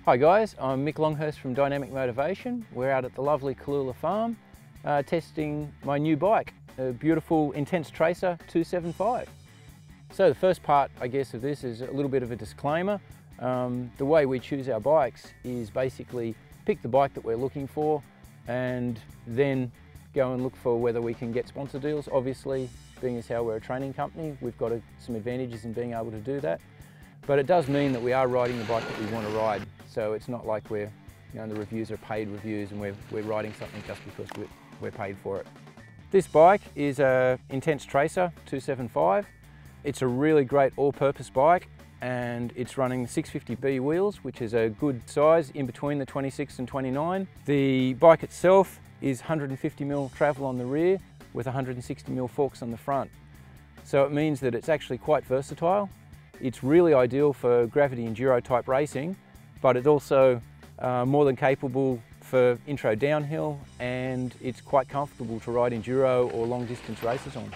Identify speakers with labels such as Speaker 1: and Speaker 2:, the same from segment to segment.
Speaker 1: Hi guys, I'm Mick Longhurst from Dynamic Motivation. We're out at the lovely Cooloola farm testing my new bike, a beautiful Intense Tracer 275. So the first part, I guess, of this is a little bit of a disclaimer. The way we choose our bikes is basically pick the bike that we're looking for and then go and look for whether we can get sponsor deals. Obviously, being as how we're a training company, we've got some advantages in being able to do that. But it does mean that we are riding the bike that we want to ride. So it's not like the reviews are paid reviews and we're riding something just because we're paid for it. This bike is a Intense Tracer 275. It's a really great all-purpose bike and it's running 650B wheels, which is a good size in between the 26 and 29. The bike itself is 150mm travel on the rear with 160mm forks on the front. So it means that it's actually quite versatile. It's really ideal for gravity enduro type racing, but it's also more than capable for intro downhill, and it's quite comfortable to ride enduro or long distance races on.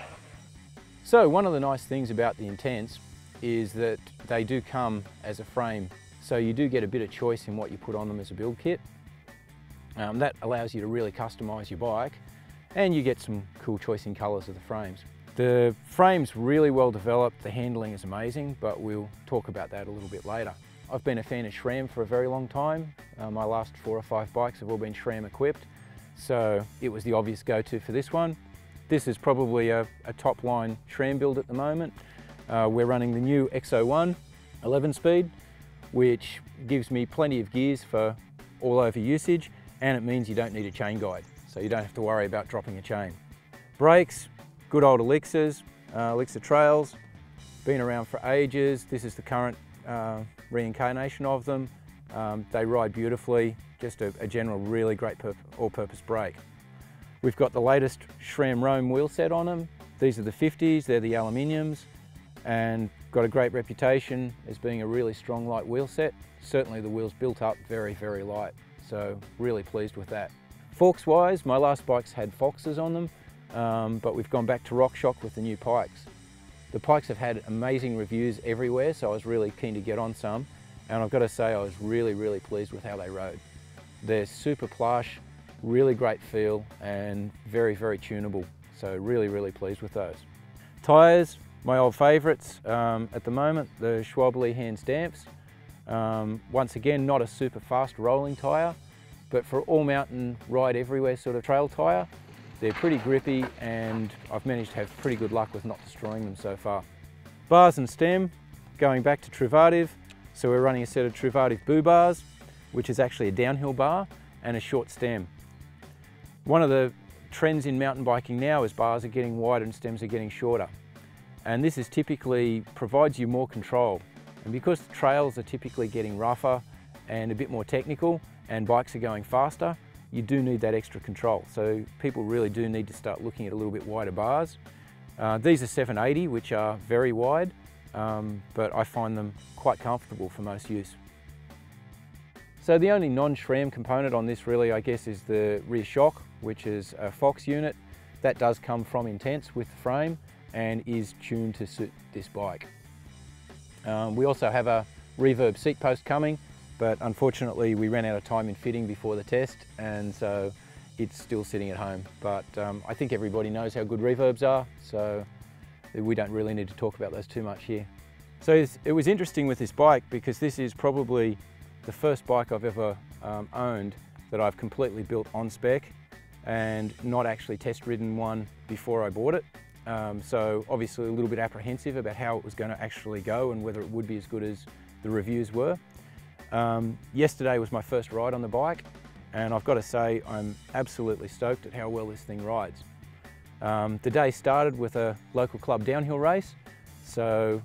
Speaker 1: So one of the nice things about the Intense is that they do come as a frame, so you do get a bit of choice in what you put on them as a build kit. That allows you to really customise your bike, and you get some cool choice in colours of the frames. The frame's really well developed, the handling is amazing, but we'll talk about that a little bit later. I've been a fan of SRAM for a very long time. My last 4 or 5 bikes have all been SRAM equipped, so it was the obvious go-to for this one. This is probably a top line SRAM build at the moment. We're running the new XO1 11-speed, which gives me plenty of gears for all over usage, and it means you don't need a chain guide, so you don't have to worry about dropping a chain. Brakes, good old Elixir Trails, been around for ages. This is the current reincarnation of them. They ride beautifully, just a general really great all-purpose brake. We've got the latest SRAM Rome wheel set on them. These are the 50s, they're the aluminiums, and got a great reputation as being a really strong light wheel set. Certainly the wheels built up very, very light, so really pleased with that. Forks wise, my last bikes had Foxes on them, but we've gone back to RockShox with the new Pikes. The Pikes have had amazing reviews everywhere, so I was really keen to get on some, and I've got to say I was really, really pleased with how they rode. They're super plush, really great feel, and very, very tunable, so really, really pleased with those. Tyres, my old favourites at the moment, the Schwalbe Hands Damps. Once again, not a super fast rolling tyre, but for all mountain ride everywhere sort of trail tyre, they're pretty grippy, and I've managed to have pretty good luck with not destroying them so far. Bars and stem, going back to Truvativ. So we're running a set of Truvativ Boo bars, which is actually a downhill bar and a short stem. One of the trends in mountain biking now is bars are getting wider and stems are getting shorter. And this is typically provides you more control. And because the trails are typically getting rougher and a bit more technical and bikes are going faster, you do need that extra control. So people really do need to start looking at a little bit wider bars. These are 780, which are very wide, but I find them quite comfortable for most use. So the only non-SRAM component on this really, I guess, is the rear shock, which is a Fox unit. That does come from Intense with the frame and is tuned to suit this bike. We also have a reverb seat post coming, but unfortunately we ran out of time in fitting before the test, and so it's still sitting at home. But I think everybody knows how good reverbs are, so we don't really need to talk about those too much here. So it was interesting with this bike because this is probably the first bike I've ever owned that I've completely built on spec and not actually test ridden one before I bought it. So obviously a little bit apprehensive about how it was going to actually go and whether it would be as good as the reviews were. Yesterday was my first ride on the bike, and I've got to say I'm absolutely stoked at how well this thing rides. The day started with a local club downhill race, so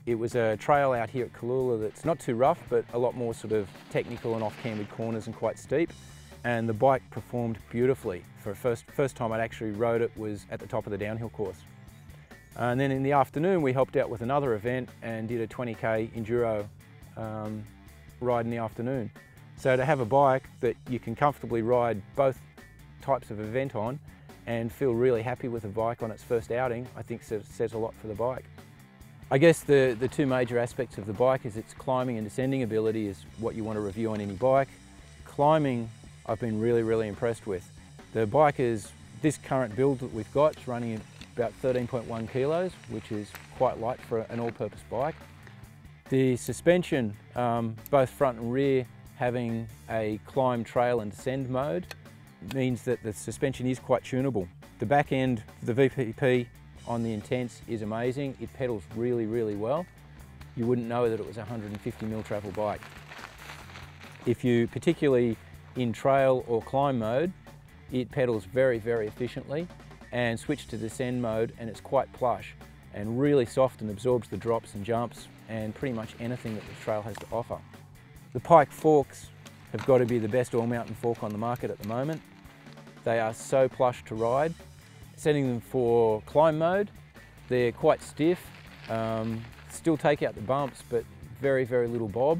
Speaker 1: it was a trail out here at Cooloola that's not too rough, but a lot more sort of technical and off-cambered corners and quite steep, and the bike performed beautifully. For first time I'd actually rode it was at the top of the downhill course. And then in the afternoon we helped out with another event and did a 20k enduro ride in the afternoon. So to have a bike that you can comfortably ride both types of event on and feel really happy with the bike on its first outing, I think says a lot for the bike. I guess the two major aspects of the bike is its climbing and descending ability is what you want to review on any bike. Climbing, I've been really impressed with. The bike is, this current build that we've got, is running at about 13.1 kilos, which is quite light for an all-purpose bike. The suspension, both front and rear, having a climb, trail and descend mode, means that the suspension is quite tunable. The back end, the VPP on the Intense is amazing. It pedals really well. You wouldn't know that it was a 150mm travel bike. If you, particularly in trail or climb mode, it pedals very efficiently, and switch to descend mode and it's quite plush and really soft and absorbs the drops and jumps and pretty much anything that the trail has to offer. The Pike forks have got to be the best all-mountain fork on the market at the moment. They are so plush to ride. Setting them for climb mode, they're quite stiff, still take out the bumps, but very little bob.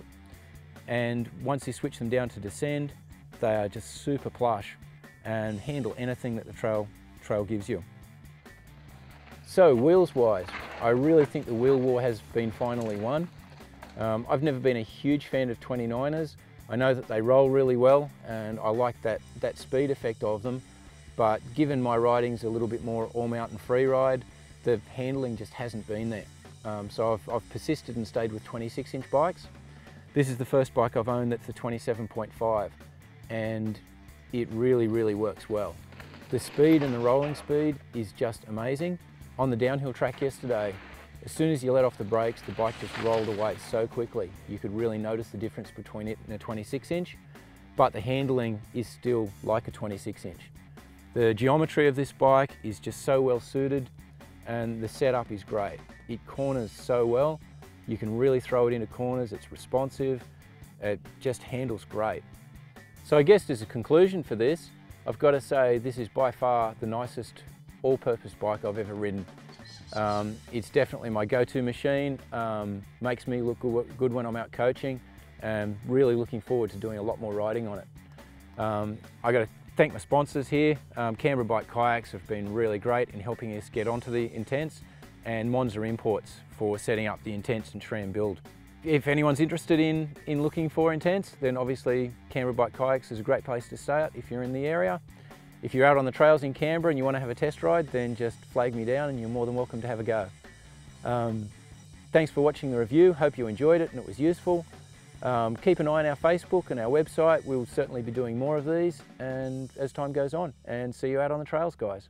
Speaker 1: And once you switch them down to descend, they are just super plush and handle anything that the trail gives you. So wheels wise, I really think the wheel war has been finally won. I've never been a huge fan of 29ers. I know that they roll really well and I like that speed effect of them. But given my riding's a little bit more all-mountain free ride, the handling just hasn't been there. So I've persisted and stayed with 26-inch bikes. This is the first bike I've owned that's a 27.5, and it really works well. The speed and the rolling speed is just amazing. On the downhill track yesterday, as soon as you let off the brakes, the bike just rolled away so quickly. You could really notice the difference between it and a 26-inch, but the handling is still like a 26-inch. The geometry of this bike is just so well suited and the setup is great. It corners so well. You can really throw it into corners, it's responsive, it just handles great. So I guess as a conclusion for this, I've got to say this is by far the nicest all-purpose bike I've ever ridden. It's definitely my go-to machine, makes me look good when I'm out coaching, and really looking forward to doing a lot more riding on it. I got to thank my sponsors here. Canberra Bike Kayaks have been really great in helping us get onto the Intense, and Monza Imports for setting up the Intense and tram build. If anyone's interested in looking for Intense, then obviously Canberra Bike Kayaks is a great place to stay at if you're in the area. If you're out on the trails in Canberra and you want to have a test ride, then just flag me down and you're more than welcome to have a go. Thanks for watching the review. Hope you enjoyed it and it was useful. Keep an eye on our Facebook and our website. We'll certainly be doing more of these and as time goes on, and see you out on the trails, guys.